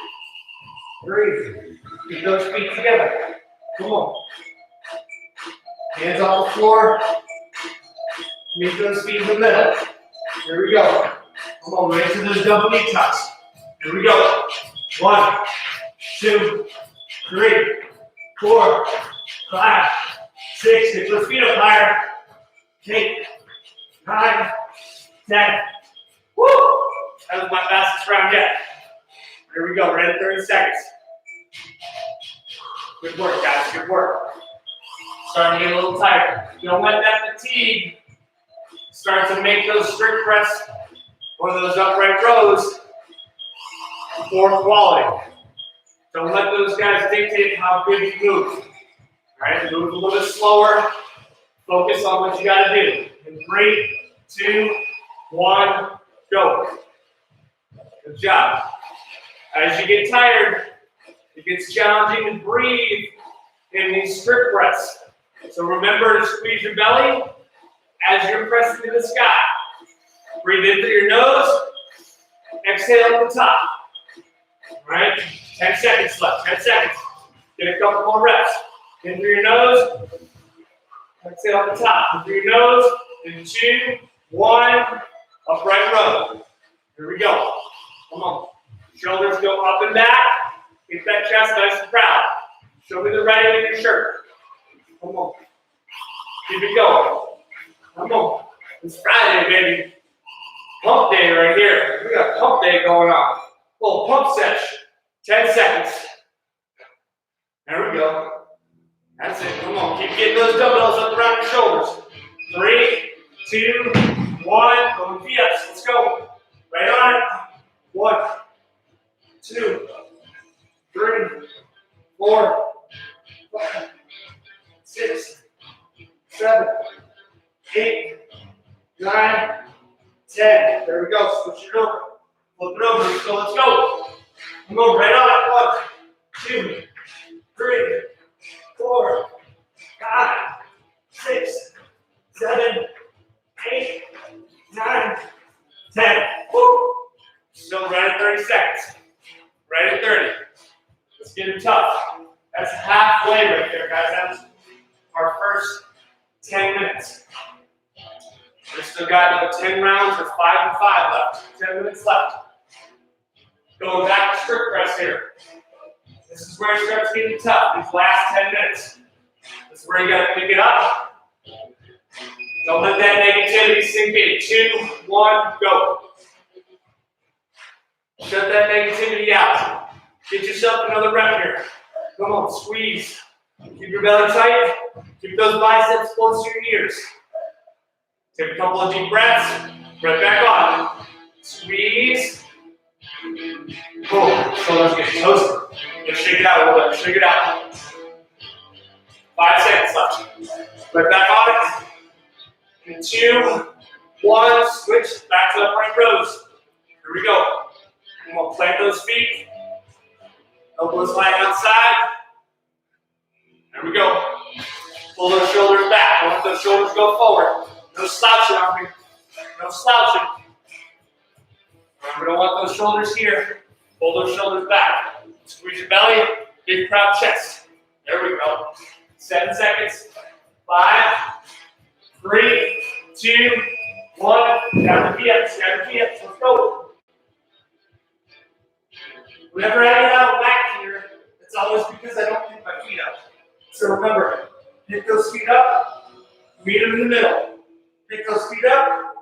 3. Keep those feet together. Come on. Hands on the floor. Meet those feet in the middle. Here we go. Come on, right to those double knee tucks. Here we go. 1, 2, 3, 4, 5, 6. Get those feet up higher. 8, 9, 10. Woo! That was my fastest round yet. Here we go. Right at 30 seconds. Good work, guys. Good work. Starting to get a little tighter. Don't let that fatigue start to make those strict press or those upright rows poor quality. Don't let those guys dictate how good you move. All right, move a little bit slower. Focus on what you got to do. In 3, 2, 1, go. Good job. As you get tired, it gets challenging to breathe in these strict press. So remember to squeeze your belly as you're pressing to the sky. Breathe in through your nose. Exhale at the top. All right? 10 seconds left. 10 seconds. Get a couple more reps. In through your nose. Exhale at the top. In through your nose. In 2, 1. Upright row. Here we go. Come on. Shoulders go up and back. Keep that chest nice and proud. Show me the right in your shirt. Come on. Keep it going. Come on. It's Friday, baby. Pump day right here. We got pump day going on. Little pump sesh. 10 seconds. There we go. That's it. Come on. Keep getting those dumbbells up around your shoulders. 3, 2, 1. Going V-ups. Let's go. Right on it. 1, 2, 3, 4, 5, 6, 7, 8, 9, 10. There we go. Switch it over. Flip it over. So let's go. Come on, right on it. 1, 2, 3, 4, 5, 6, 7, 8, 9, 10. Woo! Still right at 30 seconds. Right at 30. It's getting tough. That's halfway right there, guys. That's our first 10 minutes. We still got another 10 rounds or 5 and 5 left. 10 minutes left. Going back to strict press here. This is where it starts getting tough, these last 10 minutes. This is where you got to pick it up. Don't let that negativity sink in. 2, 1, go. Shut that negativity out. Get yourself another rep here. Come on, squeeze. Keep your belly tight. Keep those biceps close to your ears. Take a couple of deep breaths. Right back on. Squeeze. Boom. Shoulders get toasted. Just shake it out a little bit. Shake it out. 5 seconds left. Right back on it. In 2, 1. Switch back to upright rows. Here we go. Come on, plant those feet. Elbows lying outside. There we go. Pull those shoulders back. Don't let those shoulders go forward. No slouching on me. No slouching. We don't want those shoulders here. Pull those shoulders back. Squeeze your belly. Big proud chest. There we go. 7 seconds. 5, 3, 2, 1. Down the V-ups. Down the V-ups. Let's go. Whenever I get out of whack here, it's always because I don't pick my feet up. So remember, pick those feet up, meet them in the middle. Pick those feet up,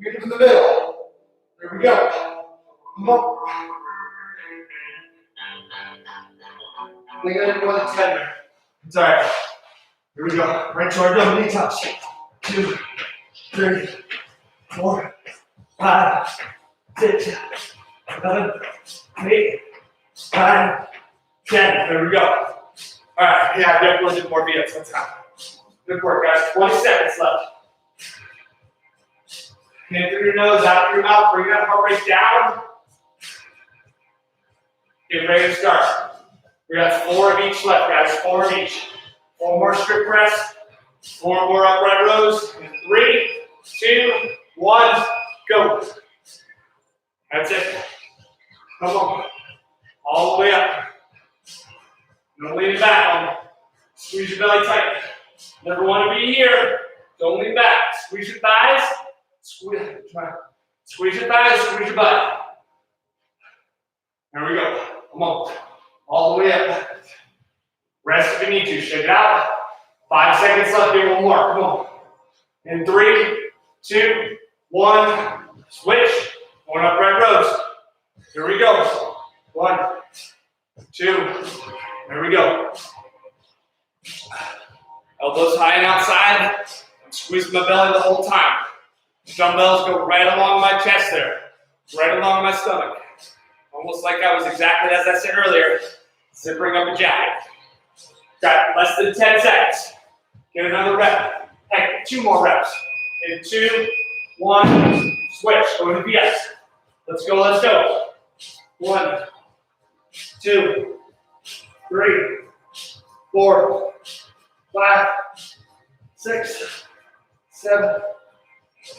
Get him in the middle. There we go. Come on. I think I did more than 10 there. It's all right. Here we go. Right to our double knee touch. 2, 3, 4, 5, 6, 7, 8, 9, 10. There we go. All right. Yeah, definitely did more V-ups. That's time. Good work, guys. 20 seconds left. In through your nose, out through your mouth. Bring that heart rate down. Get ready to start. We got 4 of each left, guys. 4 of each. 4 more strict press. 4 more upright rows. And 3, 2, 1, go. That's it. Come on. All the way up. Don't lean it back on me. Squeeze your belly tight. Never want to be here. Don't lean back. Squeeze your thighs. Squeeze your thighs. Squeeze your butt. There we go. Come on. All the way up. Rest if you need to. Shake it out. 5 seconds left here. One more. Come on. In 3, 2, 1. Switch. Going upright rows. Here we go. 1, 2. There we go. Elbows high and outside. I'm squeezing my belly the whole time. Dumbbells go right along my chest there. Right along my stomach. Almost like I was exactly as I said earlier, zippering up a jacket. Got less than 10 seconds. Get another rep. Heck, 2 more reps. In 2, 1, switch. Go to VS. Let's go, let's go. 1, 2, 3, 4, 5, 6, 7,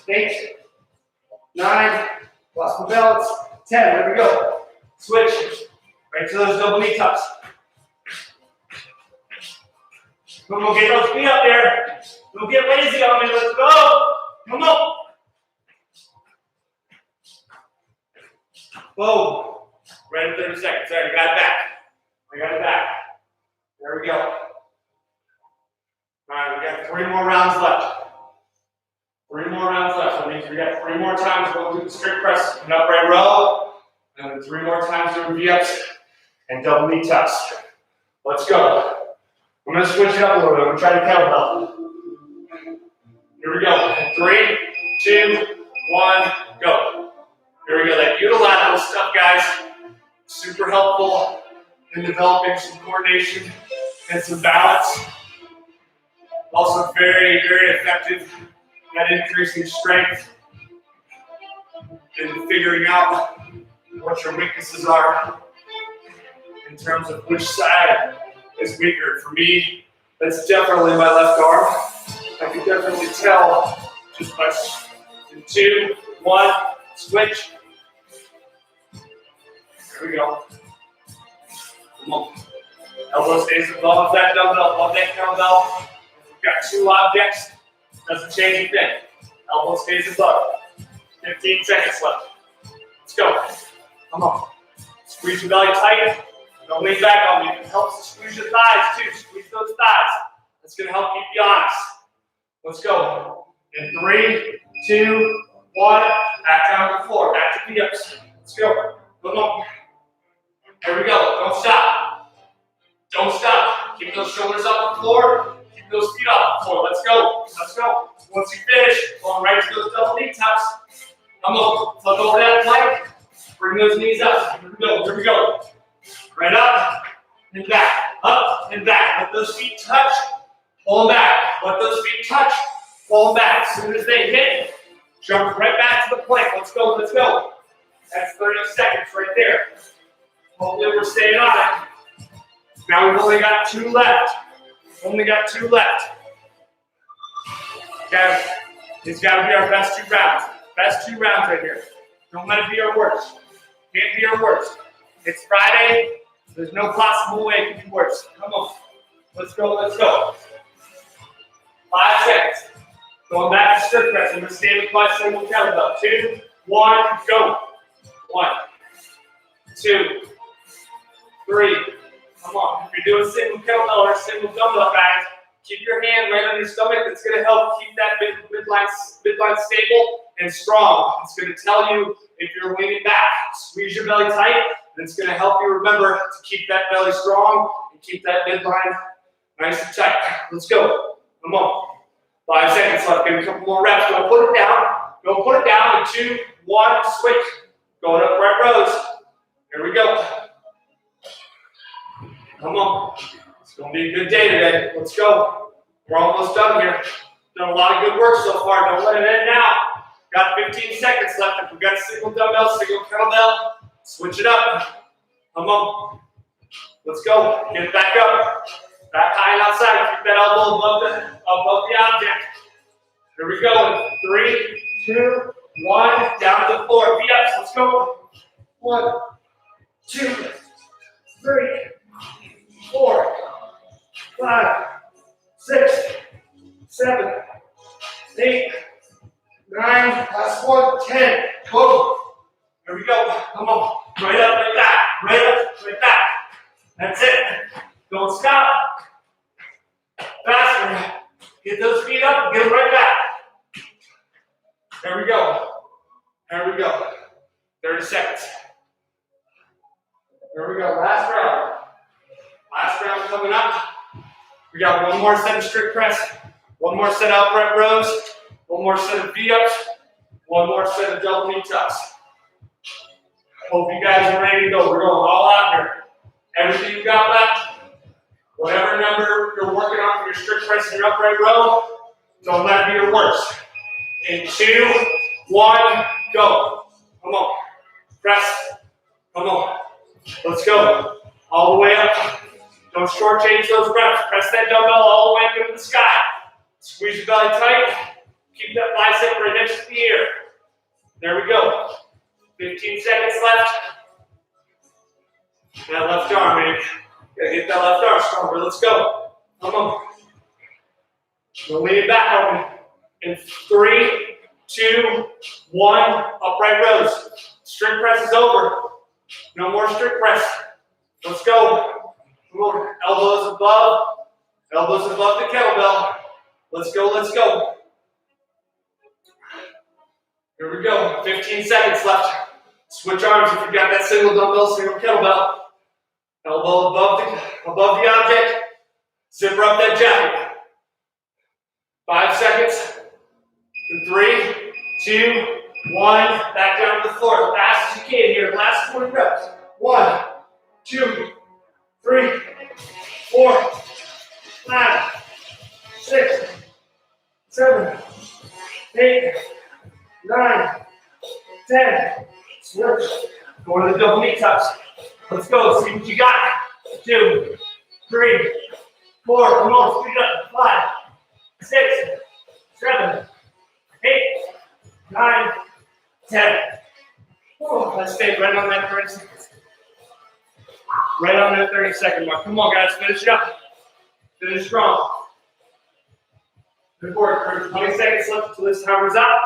8, 9. Lost my balance. 10. There we go. Switch. Right to those double knee tucks. Come on, get those feet up there. Don't get lazy on me. Let's go. Come on. Boom. Right in 30 seconds. There, you got it back. I got it back. There we go. All right, we got 3 more rounds left. 3 more rounds left. That means we got 3 more times going through the strict press and upright row. And then 3 more times doing V-ups and double knee tucks. Let's go. I'm going to switch it up a little bit. I'm going to try to kettlebell. Here we go. 3, 2, 1, go. Here we go. That unilateral stuff, guys. Super helpful in developing some coordination and some balance. Also very, very effective at increasing strength and figuring out what your weaknesses are in terms of which side is weaker. For me, that's definitely my left arm. I can definitely tell just by 2, 1, switch. There we go. Come on. Elbow stays above that dumbbell, above that kettlebell. We've got 2 objects. Doesn't change a thing. Elbow stays above. 15 seconds left. Let's go. Come on. Squeeze your belly tight. Don't lean back on me. It helps to squeeze your thighs too. Squeeze those thighs. That's going to help keep you honest. Let's go. In 3, 2, 1. Back down to the floor. Back to V-ups. Let's go. Come on. Here we go. Don't stop. Don't stop. Keep those shoulders off the floor. Keep those feet off the floor. Let's go. Let's go. Once you finish, going right to those double knee tucks. Come on. Flip over that plank. Bring those knees up. Here we go. Here we go. Right up and back. Up and back. Let those feet touch. Pull them back. Let those feet touch. Pull them back. As soon as they hit, jump right back to the plank. Let's go. Let's go. That's 30 seconds right there. Hopefully we're staying on it. Now we've only got 2 left. Only got 2 left. Guys, it's got to be our best 2 rounds. Best 2 rounds right here. Don't let it be our worst. Can't be our worst. It's Friday. There's no possible way it can be worse. Come on. Let's go. Let's go. 5 seconds. Going back to strict press. I'm going to stand with my single kettlebell. 2, 1, go. 1, 2, 3. Come on. If you're doing single kettlebell or single dumbbell, guys, keep your hand right on your stomach. That's going to help keep that midline stable and strong. It's going to tell you if you're leaning back. Squeeze your belly tight, and it's going to help you remember to keep that belly strong and keep that midline nice and tight. Let's go. Come on. 5 seconds left. Get a couple more reps. Don't put it down. Don't put it down. In 2, 1, switch. Going upright rows. Here we go. Come on. It's going to be a good day today. Let's go. We're almost done here. Done a lot of good work so far. Don't let it end now. Got 15 seconds left. If we've got single dumbbell, single kettlebell, switch it up. Come on. Let's go. Get it back up. Back high and outside. Keep that elbow above the object. Here we go. 3, 2, 1. Down to the floor. Feet up. Let's go. 1, 2, 3, 4, 5, 6, 7, 8, 9. Last one. 10. Go. Here we go. Come on. Right up, right back. Right up, right back. That's it. Don't stop. Faster. Get those feet up and get them right back. There we go. There we go. 30 seconds. There we go. Last round. Last round coming up. We got one more set of strict press, one more set of upright rows, one more set of V-ups, one more set of double knee tucks. Hope you guys are ready to go. We're going all out here. Everything you got left, whatever number you're working on for your strict press and your upright row, don't let it be your worst. In 2, 1, go. Come on. Press. Come on. Let's go. All the way up. Don't shortchange those reps. Press that dumbbell all the way up into the sky. Squeeze your belly tight. Keep that bicep right next to the ear. There we go. 15 seconds left. That left arm, man. Gotta get that left arm stronger. Let's go. Come on. We'll lean it back open. In 3, 2, 1. Upright rows. Strict press is over. No more strict press. Let's go. Come on. Elbows above. Elbows above the kettlebell. Let's go. Let's go. Here we go. 15 seconds left. Switch arms if you've got that single dumbbell, single kettlebell. Elbow above the object. Zipper up that jacket. 5 seconds. 3, 2, 1. Back down to the floor as fast as you can here. Last 20 reps. 1, 2, 3, 4, 5, 6, 7, 8, 9, 10. Switch. Go to the double knee tucks. Let's go. See what you got. 2, 3, 4. Come on. Speed up. 5, 6, 7, 8, 9, 10. Oh, let's stay right on that 30 seconds. Right on that 30-second mark. Come on, guys. Finish it up. Finish strong. Good work. There's 20 seconds left until this timer's out.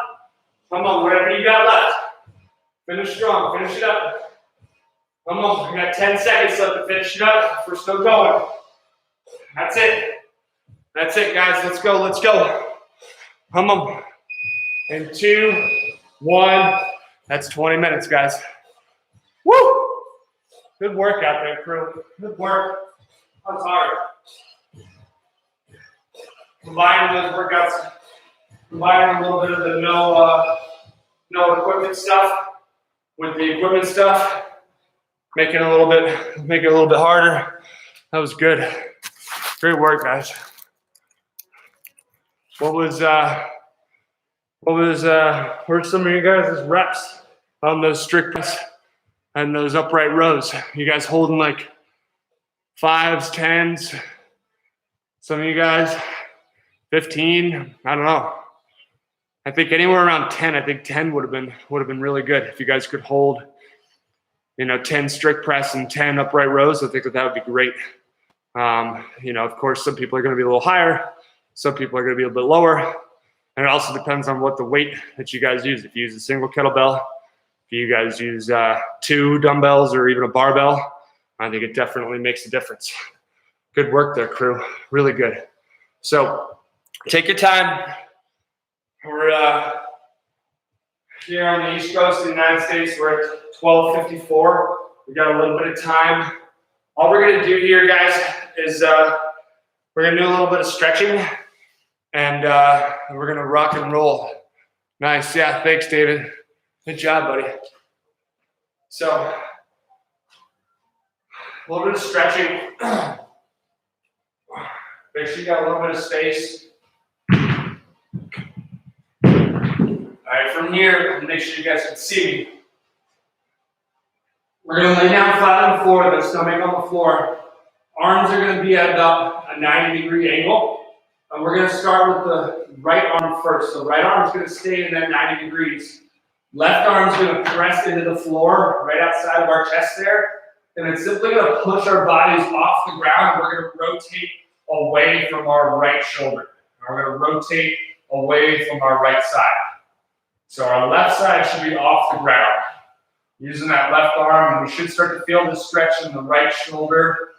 Come on, whatever you got left. Finish strong. Finish it up. Come on. We got 10 seconds left to finish it up. We're still going. That's it. That's it, guys. Let's go. Let's go. Come on. In 2, 1. That's 20 minutes, guys. Woo! Good work out there, crew. Good work. That was hard. Combining those workouts, combining a little bit of the no equipment stuff with the equipment stuff, make it a little bit harder. That was good. Great work, guys. What were some of you guys' reps on those strict press and those upright rows? You guys holding like 5s, 10s? Some of you guys 15? I don't know. I think anywhere around 10. I think 10 would have been really good if you guys could hold, 10 strict press and 10 upright rows. I think that would be great. Of course, some people are going to be a little higher. Some people are going to be a little bit lower. And it also depends on what the weight that you guys use. If you use a single kettlebell, if you guys use 2 dumbbells or even a barbell, I think it definitely makes a difference. Good work there, crew. Really good. So take your time. We're here on the East Coast of the United States. We're at 12:54. We got a little bit of time. All we're gonna do here, guys, is we're gonna do a little bit of stretching, and we're gonna rock and roll. Nice, yeah, thanks, David. Good job, buddy. So, a little bit of stretching. Make sure you got a little bit of space. All right, from here, make sure you guys can see me. We're gonna lay down flat on the floor, the stomach on the floor. Arms are gonna be at about a 90-degree angle. And we're gonna start with the right arm first. So right arm's gonna stay in that 90 degrees. Left arm's gonna press into the floor right outside of our chest there. And it's simply gonna push our bodies off the ground. We're gonna rotate away from our right shoulder. We're gonna rotate away from our right side. So our left side should be off the ground. Using that left arm, and we should start to feel the stretch in the right shoulder,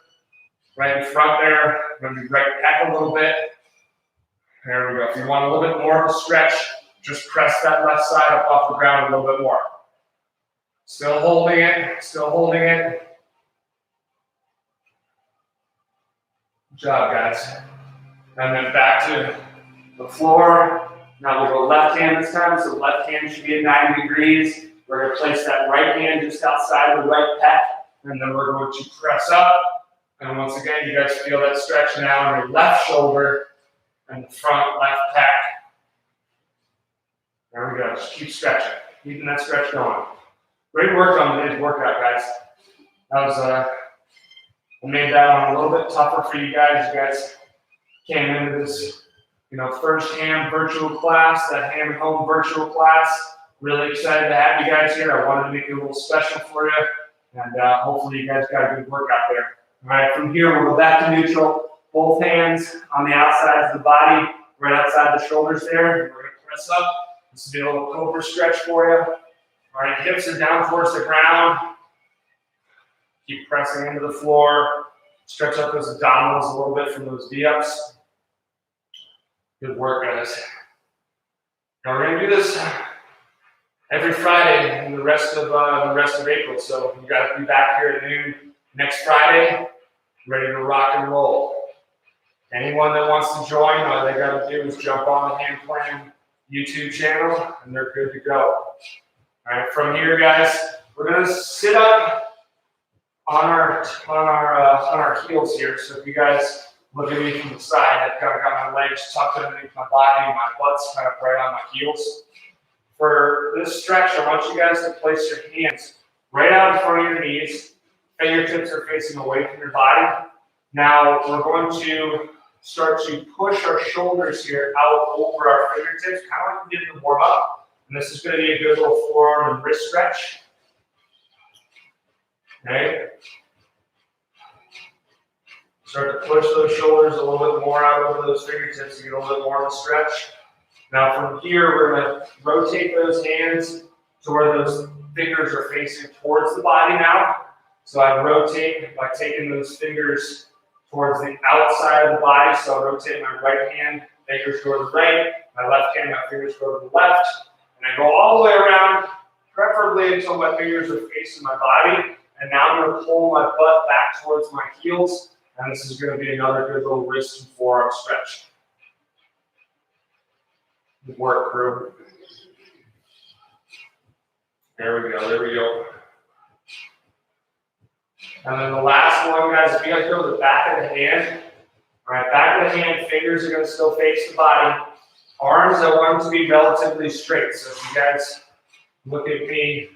right in front there. We're gonna be right back a little bit. There we go. If you want a little bit more of a stretch, just press that left side up off the ground a little bit more. Still holding it, still holding it. Good job, guys. And then back to the floor. Now we'll go left hand this time, so left hand should be at 90 degrees. We're going to place that right hand just outside of the right pec, and then we're going to press up. And once again, you guys feel that stretch now in your left shoulder and the front left pec. There we go. Just keep stretching, keeping that stretch going. Great work on today's workout, guys. That was I made that one a little bit tougher for you guys. You guys came into this, first-hand virtual class, that hand-home virtual class. Really excited to have you guys here. I wanted to make it a little special for you, and hopefully you guys got a good workout there. All right, from here we'll go back to neutral. Both hands on the outsides of the body, right outside the shoulders there. We're going to press up. This will be a little cobra stretch for you. All right, hips are down towards the ground. Keep pressing into the floor. Stretch up those abdominals a little bit from those V-ups. Good work, guys. Now we're going to do this every Friday and the rest of April. So you got to be back here at noon next Friday, ready to rock and roll. Anyone that wants to join, all they got to do is jump on the Hand Plan YouTube channel, and they're good to go. All right, from here, guys, we're gonna sit up on our heels here. So if you guys look at me from the side, I've kind of got my legs tucked underneath my body, my butt's kind of right on my heels. For this stretch, I want you guys to place your hands right out in front of your knees. Fingertips are facing away from your body. Now we're going to start to push our shoulders here out over our fingertips, kind of like we did in the warm-up. And this is going to be a good little forearm and wrist stretch. Okay. Start to push those shoulders a little bit more out over those fingertips to get a little bit more of a stretch. Now from here, we're going to rotate those hands to where those fingers are facing towards the body now. So I rotate by taking those fingers towards the outside of the body. So I rotate my right hand, fingers go to the right, my left hand, my fingers go to the left. And I go all the way around, preferably until my fingers are facing my body. And now I'm going to pull my butt back towards my heels. And this is going to be another good little wrist and forearm stretch. Good work, crew. There we go, there we go. And then the last one, guys, if you guys go to the back of the hand, all right, back of the hand, fingers are going to still face the body. Arms, I want them to be relatively straight. So if you guys look at me,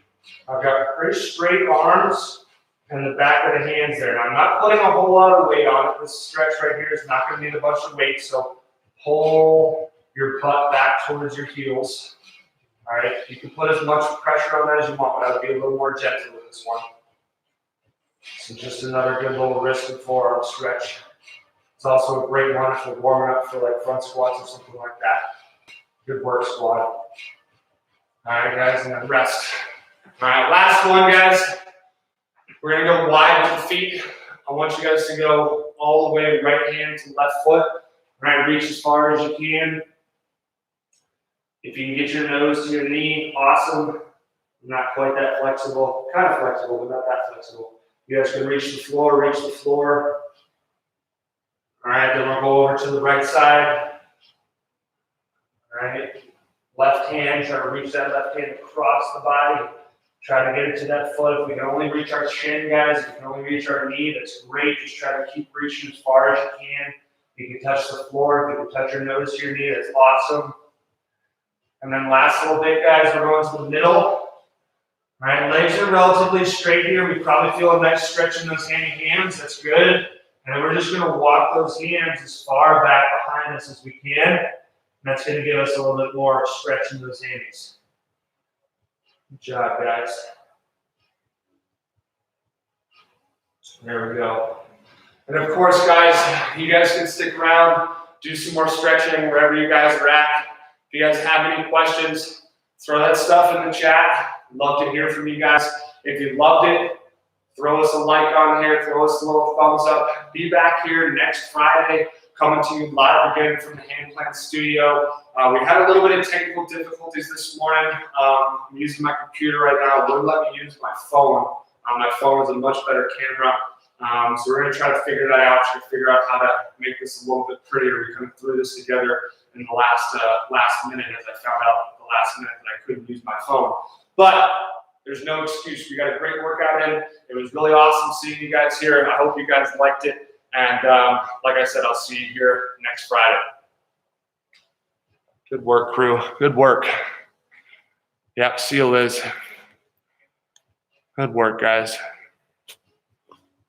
I've got pretty straight arms and the back of the hands there. Now, I'm not putting a whole lot of weight on it. This stretch right here is not going to need a bunch of weight. So pull your butt back towards your heels. All right, you can put as much pressure on that as you want, but I would be a little more gentle with this one. So just another good little wrist and forearm stretch. It's also a great one for warming up for like front squats or something like that. Good work, squad. All right, guys, and then rest. All right, last one, guys. We're gonna go wide with the feet. I want you guys to go all the way right hand to left foot. All right, reach as far as you can. If you can get your nose to your knee, awesome. Not quite that flexible, kind of flexible, but not that flexible. You guys can reach the floor, reach the floor. All right, then we'll go over to the right side. All right, left hand, try to reach that left hand across the body. Try to get it to that foot. If we can only reach our shin, guys, if we can only reach our knee, that's great. Just try to keep reaching as far as you can. If you can touch the floor, if you can touch your nose to your knee, that's awesome. And then last little bit, guys, we're going to the middle. All right, legs are relatively straight here. We probably feel a nice stretch in those hands. That's good. And then we're just going to walk those hands as far back behind us as we can. And that's going to give us a little bit more stretch in those hands. Good job, guys. There we go. And of course, guys, you guys can stick around, do some more stretching wherever you guys are at. If you guys have any questions, throw that stuff in the chat. Love to hear from you guys. If you loved it, throw us a like on here, throw us a little thumbs up. Be back here next Friday, coming to you live again from the Hand Plant Studio. We had a little bit of technical difficulties this morning. I'm using my computer right now. It wouldn't let me use my phone. My phone is a much better camera. So we're going to try to figure that out, try to figure out how to make this a little bit prettier. We kind of threw this together in the last minute as I found out at the last minute that I couldn't use my phone. But there's no excuse. We got a great workout in. It was really awesome seeing you guys here. I hope you guys liked it. And like I said, I'll see you here next Friday. Good work, crew. Good work. Yeah, see you, Liz. Good work, guys.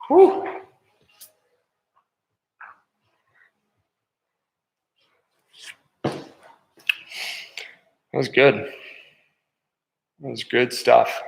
Whew. That was good. That was good stuff.